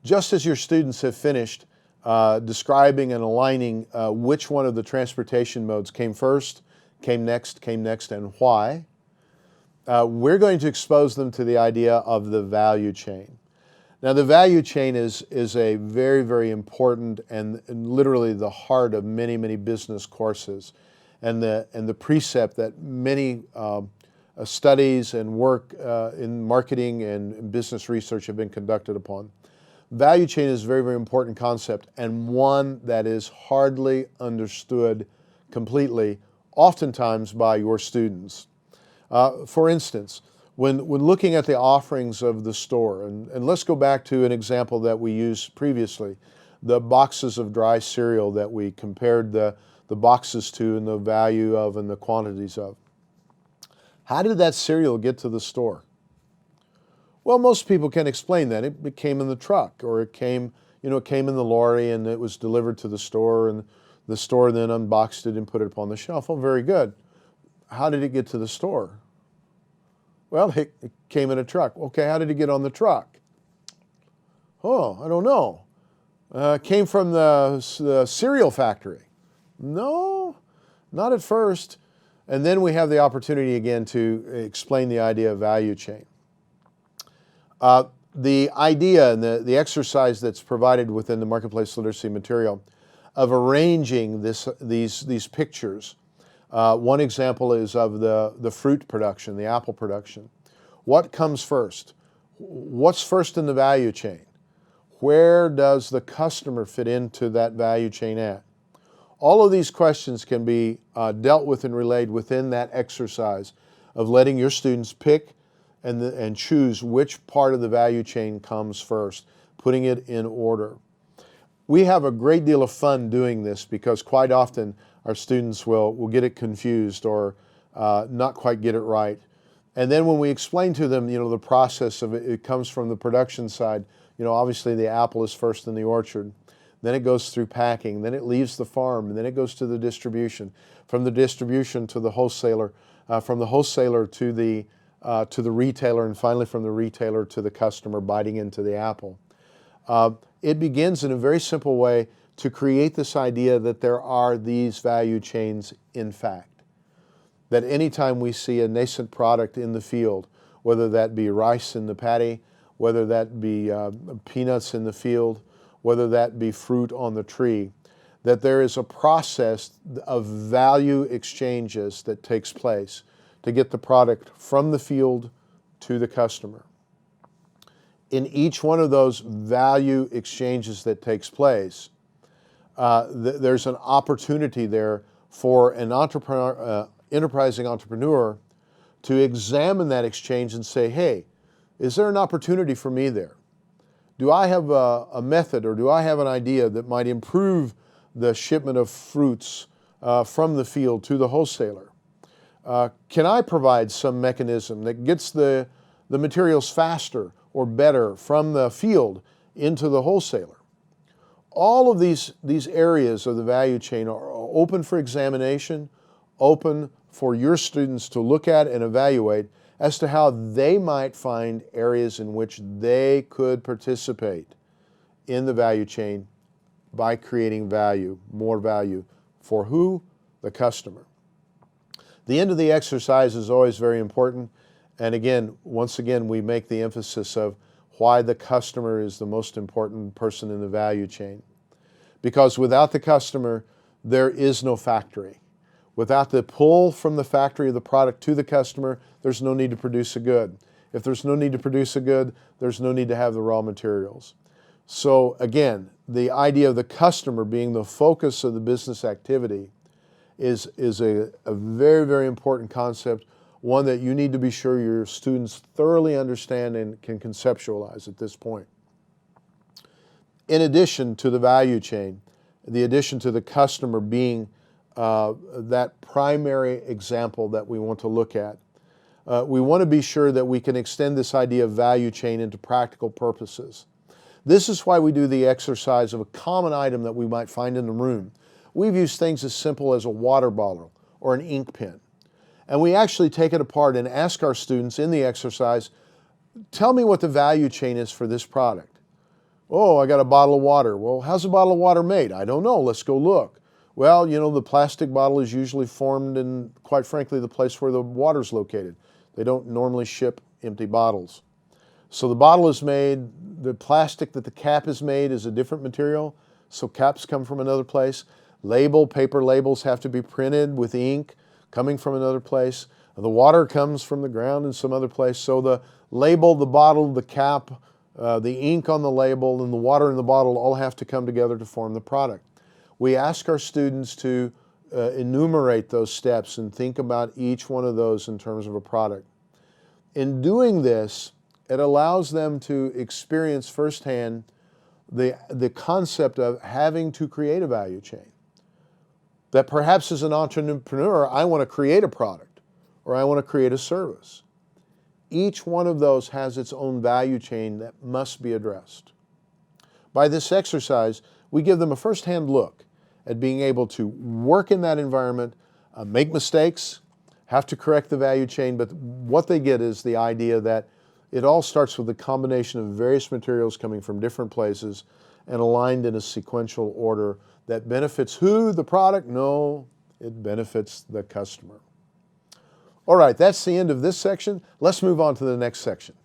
Just as your students have finished describing and aligning which one of the transportation modes came first, came next, and why, we're going to expose them to the idea of the value chain. Now, the value chain is a very, very important and literally the heart of many, many business courses, and the precept that many studies and work in marketing and business research have been conducted upon. Value chain is a very, very important concept, and one that is hardly understood completely, oftentimes by your students. For instance, when looking at the offerings of the store, and let's go back to an example that we used previously, the boxes of dry cereal that we compared the boxes to and the value of and the quantities of. How did that cereal get to the store? Well, most people can explain that. It came in the truck, or it came in the lorry and it was delivered to the store, and the store then unboxed it and put it up on the shelf. Oh, very good. How did it get to the store? Well, it came in a truck. Okay, how did it get on the truck? Oh, I don't know. Came from the cereal factory. No, not at first. And then we have the opportunity again to explain the idea of value chain. The idea and the exercise that's provided within the Marketplace Literacy material of arranging these pictures. One example is of the fruit production, the apple production. What comes first? What's first in the value chain? Where does the customer fit into that value chain at? All of these questions can be dealt with and relayed within that exercise of letting your students pick and choose which part of the value chain comes first, putting it in order. We have a great deal of fun doing this because quite often our students will get it confused or not quite get it right. And then when we explain to them, the process of it comes from the production side. Obviously the apple is first in the orchard. Then it goes through packing, then it leaves the farm, and then it goes to the distribution. From the distribution to the wholesaler, from the wholesaler to the retailer, and finally from the retailer to the customer biting into the apple. It begins in a very simple way to create this idea that there are these value chains in fact. That anytime we see a nascent product in the field, whether that be rice in the paddy, whether that be peanuts in the field, whether that be fruit on the tree, that there is a process of value exchanges that takes place to get the product from the field to the customer. In each one of those value exchanges that takes place, there's an opportunity there for an enterprising entrepreneur to examine that exchange and say, hey, is there an opportunity for me there? Do I have a method, or do I have an idea that might improve the shipment of fruits from the field to the wholesaler? Can I provide some mechanism that gets the materials faster or better from the field into the wholesaler? All of these areas of the value chain are open for examination, open for your students to look at and evaluate as to how they might find areas in which they could participate in the value chain by creating value, more value. For who? The customer. The end of the exercise is always very important. And again, once again, we make the emphasis of why the customer is the most important person in the value chain. Because without the customer, there is no factory. Without the pull from the factory of the product to the customer, there's no need to produce a good. If there's no need to produce a good, there's no need to have the raw materials. So again, the idea of the customer being the focus of the business activity is a very, very important concept, one that you need to be sure your students thoroughly understand and can conceptualize at this point. In addition to the value chain, the addition to the customer being that primary example that we want to look at, we want to be sure that we can extend this idea of value chain into practical purposes. This is why we do the exercise of a common item that we might find in the room. We've used things as simple as a water bottle or an ink pen. And we actually take it apart and ask our students in the exercise, tell me what the value chain is for this product. Oh, I got a bottle of water. Well, how's a bottle of water made? I don't know. Let's go look. Well, you know, the plastic bottle is usually formed in, quite frankly, the place where the water's located. They don't normally ship empty bottles. So the bottle is made, the plastic that the cap is made is a different material, so caps come from another place. Paper labels have to be printed with ink coming from another place. The water comes from the ground in some other place. So the label, the bottle, the cap, the ink on the label, and the water in the bottle all have to come together to form the product. We ask our students to enumerate those steps and think about each one of those in terms of a product. In doing this, it allows them to experience firsthand the concept of having to create a value chain. That perhaps as an entrepreneur, I want to create a product or I want to create a service. Each one of those has its own value chain that must be addressed. By this exercise, we give them a first-hand look at being able to work in that environment, make mistakes, have to correct the value chain, but what they get is the idea that it all starts with a combination of various materials coming from different places and aligned in a sequential order that benefits who? The product? No, it benefits the customer. All right, that's the end of this section. Let's move on to the next section.